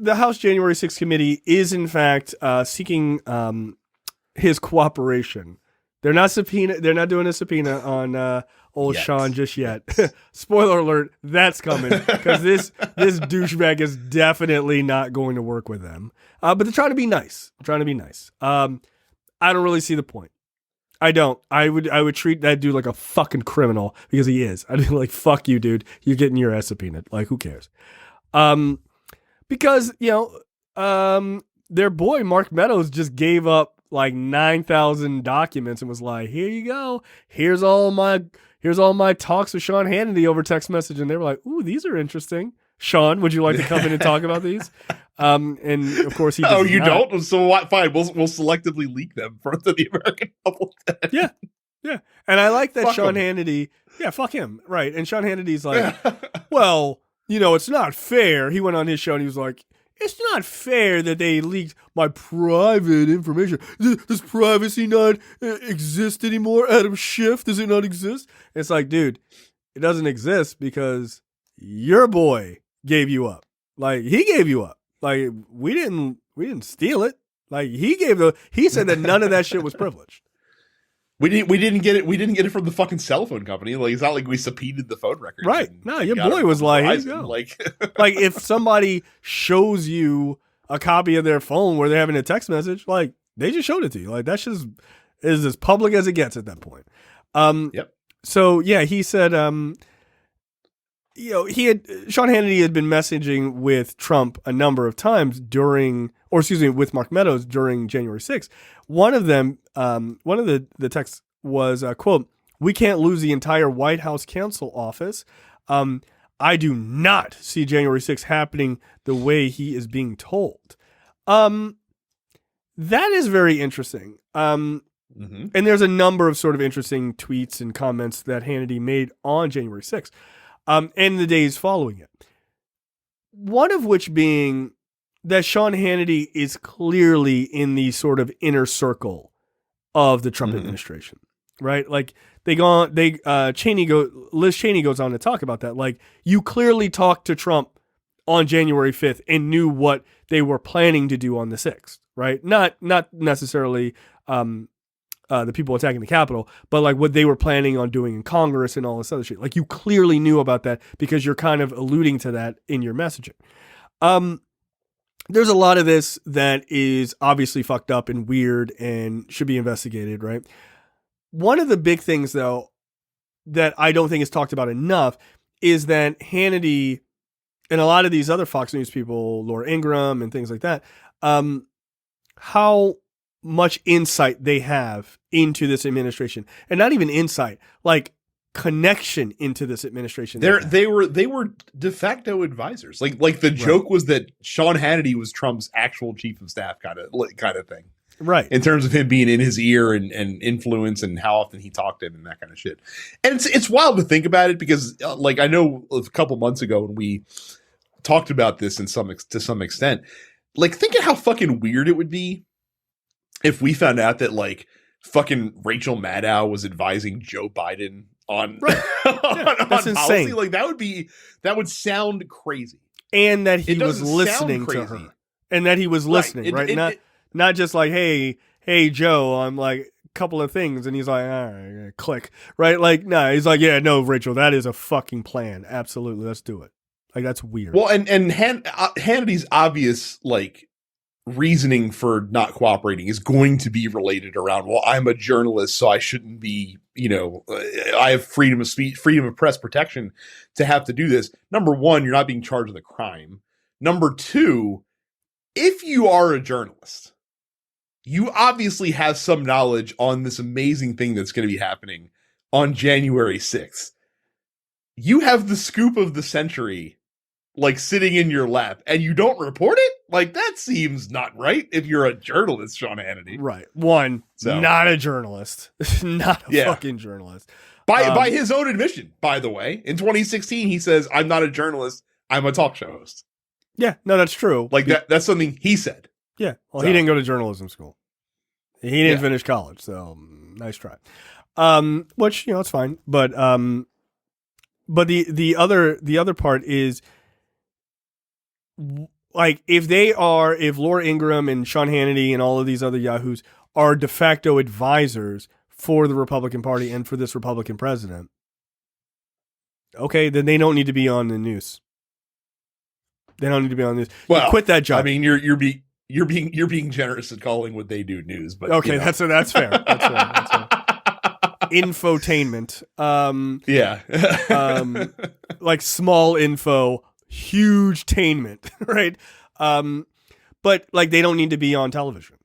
the House January 6th committee is in fact seeking his cooperation. They're not doing a subpoena on old Sean just yet. Spoiler alert, that's coming because this douchebag is definitely not going to work with them. But they're trying to be nice. I don't really see the point. I don't. I would treat that dude like a fucking criminal because he is. I'd be like, fuck you, dude. You're getting your ass subpoenaed. Like, who cares? Because, their boy Mark Meadows just gave up like 9,000 documents and was like, here you go. Here's all my talks with Sean Hannity over text message. And they were like, ooh, these are interesting. Sean, would you like to come in and talk about these? And of course he does. Oh, you not. Don't? So what? Fine. We'll selectively leak them for the American public. Yeah. And I like that fuck Sean him. Hannity. Yeah, fuck him. Right. And Sean Hannity's like, well, it's not fair. He went on his show and he was like, it's not fair that they leaked my private information. Does privacy not exist anymore? Adam Schiff, does it not exist? It's like, dude, it doesn't exist because your boy gave you up. Like, he gave you up. Like, we didn't steal it. Like, he said that none of that shit was privileged. We didn't get it. We didn't get it from the fucking cell phone company. Like, it's not like we subpoenaed the phone records. Right. No, your boy was like, here you go. Like if somebody shows you a copy of their phone where they're having a text message, like, they just showed it to you. Like, that's just is as public as it gets at that point. Yep. So yeah, he said, Sean Hannity had been messaging with Trump a number of times with Mark Meadows during January 6th. One of them, one of the texts was, quote, "We can't lose the entire White House counsel office. I do not see January 6th happening the way he is being told." That is very interesting. And there's a number of sort of interesting tweets and comments that Hannity made on January 6th. And the days following it. One of which being that Sean Hannity is clearly in the sort of inner circle of the Trump administration, right? Like Liz Cheney goes on to talk about that. Like, you clearly talked to Trump on January 5th and knew what they were planning to do on the 6th, right? Not necessarily the people attacking the Capitol, but like what they were planning on doing in Congress and all this other shit. Like, you clearly knew about that because you're kind of alluding to that in your messaging. There's a lot of this that is obviously fucked up and weird and should be investigated, right? One of the big things, though, that I don't think is talked about enough is that Hannity and a lot of these other Fox News people, Laura Ingraham and things like that, how much insight they have into this administration, and not even insight, like connection into this administration. They were de facto advisors. Like the joke was that Sean Hannity was Trump's actual chief of staff kind of thing. Right. In terms of him being in his ear and influence and how often he talked to him and that kind of shit. And it's wild to think about it because like, I know a couple months ago when we talked about this to some extent, like, think of how fucking weird it would be if we found out that like fucking Rachel Maddow was advising Joe Biden on, right. That's on insane. Policy. Like, that would sound crazy. And that he was listening to her. And that he was listening, right? Not just like, hey, Joe, I'm like a couple of things. And he's like, all right, click. Right? Like, no, he's like, yeah, no, Rachel, that is a fucking plan. Absolutely. Let's do it. Like, that's weird. Well, and Hannity's obvious, like, reasoning for not cooperating is going to be related around, well, I'm a journalist, so I shouldn't be, I have freedom of speech, freedom of press protection to have to do this. Number one, you're not being charged with a crime. Number two, if you are a journalist, you obviously have some knowledge on this amazing thing that's going to be happening on January 6th. You have the scoop of the century, like, sitting in your lap, and you don't report it? Like, that seems not right if you're a journalist, Sean Hannity. Right. Not a journalist. Not a fucking journalist. By his own admission, by the way. In 2016, he says, I'm not a journalist, I'm a talk show host. Yeah, no, that's true. Like, that's something he said. Yeah. Well, he didn't go to journalism school. He didn't finish college, so nice try. Which, it's fine. But the other part is, like if Laura Ingraham and Sean Hannity and all of these other yahoos are de facto advisors for the Republican Party and for this Republican president, okay, then they don't need to be on the news. They don't need to be on the news. Well, you quit that job. I mean, you're being generous at calling what they do news, but okay, that's fair. That's fair. Infotainment. Like small info, huge tainment, right? But like they don't need to be on television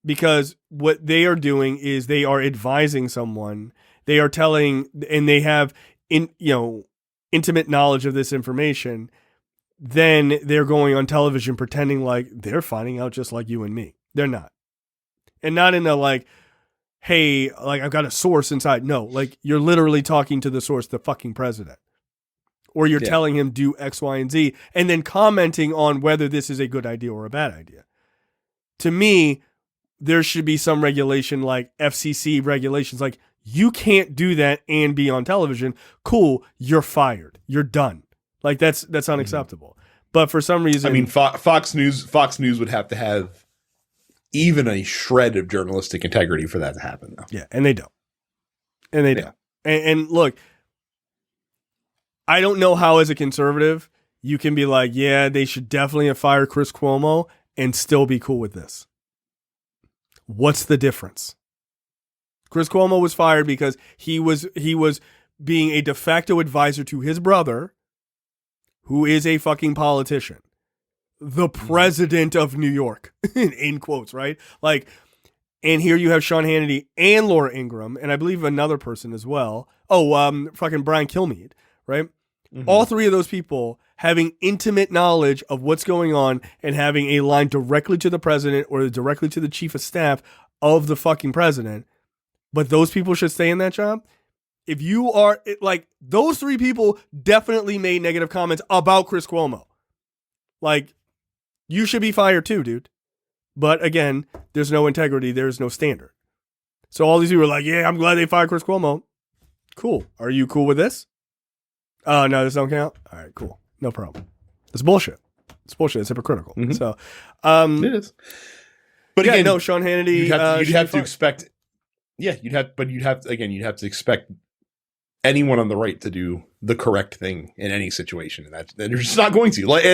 because what they are doing is they are advising someone. They are telling, and they have intimate knowledge of this information. Then they're going on television pretending like they're finding out just like you and me. They're not. And not in a like, hey, like I've got a source inside. No, like you're literally talking to the source, the fucking president. Or you're telling him do X, Y, and Z, and then commenting on whether this is a good idea or a bad idea. To me, there should be some regulation like FCC regulations. Like you can't do that and be on television. Cool, you're fired. You're done. Like that's unacceptable. But for some reason, I mean, Fox News would have to have even a shred of journalistic integrity for that to happen, though. Yeah, and they don't. And look, I don't know how, as a conservative, you can be like, yeah, they should definitely have fired Chris Cuomo and still be cool with this. What's the difference? Chris Cuomo was fired because he was being a de facto advisor to his brother, who is a fucking politician, the president of New York, in quotes, right? Like, and here you have Sean Hannity and Laura Ingraham, and I believe another person as well. Oh, fucking Brian Kilmeade, right? Mm-hmm. All three of those people having intimate knowledge of what's going on and having a line directly to the president or directly to the chief of staff of the fucking president. But those people should stay in that job. If you are like, those three people definitely made negative comments about Chris Cuomo. Like, you should be fired too, dude. But again, there's no integrity. There's no standard. So all these people are like, yeah, I'm glad they fired Chris Cuomo. Cool. Are you cool with this? Oh, no, this don't count? All right, cool. No problem. It's bullshit. It's bullshit. It's hypocritical. Mm-hmm. So, it is. But yeah, again, no, Sean Hannity. You'd have to expect. Yeah, you'd have to expect anyone on the right to do the correct thing in any situation, and that they're just not going to. Like,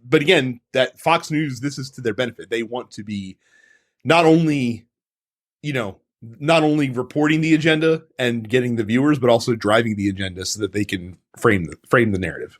but again, that Fox News, this is to their benefit. They want to be not only reporting the agenda and getting the viewers, but also driving the agenda so that they can frame the narrative.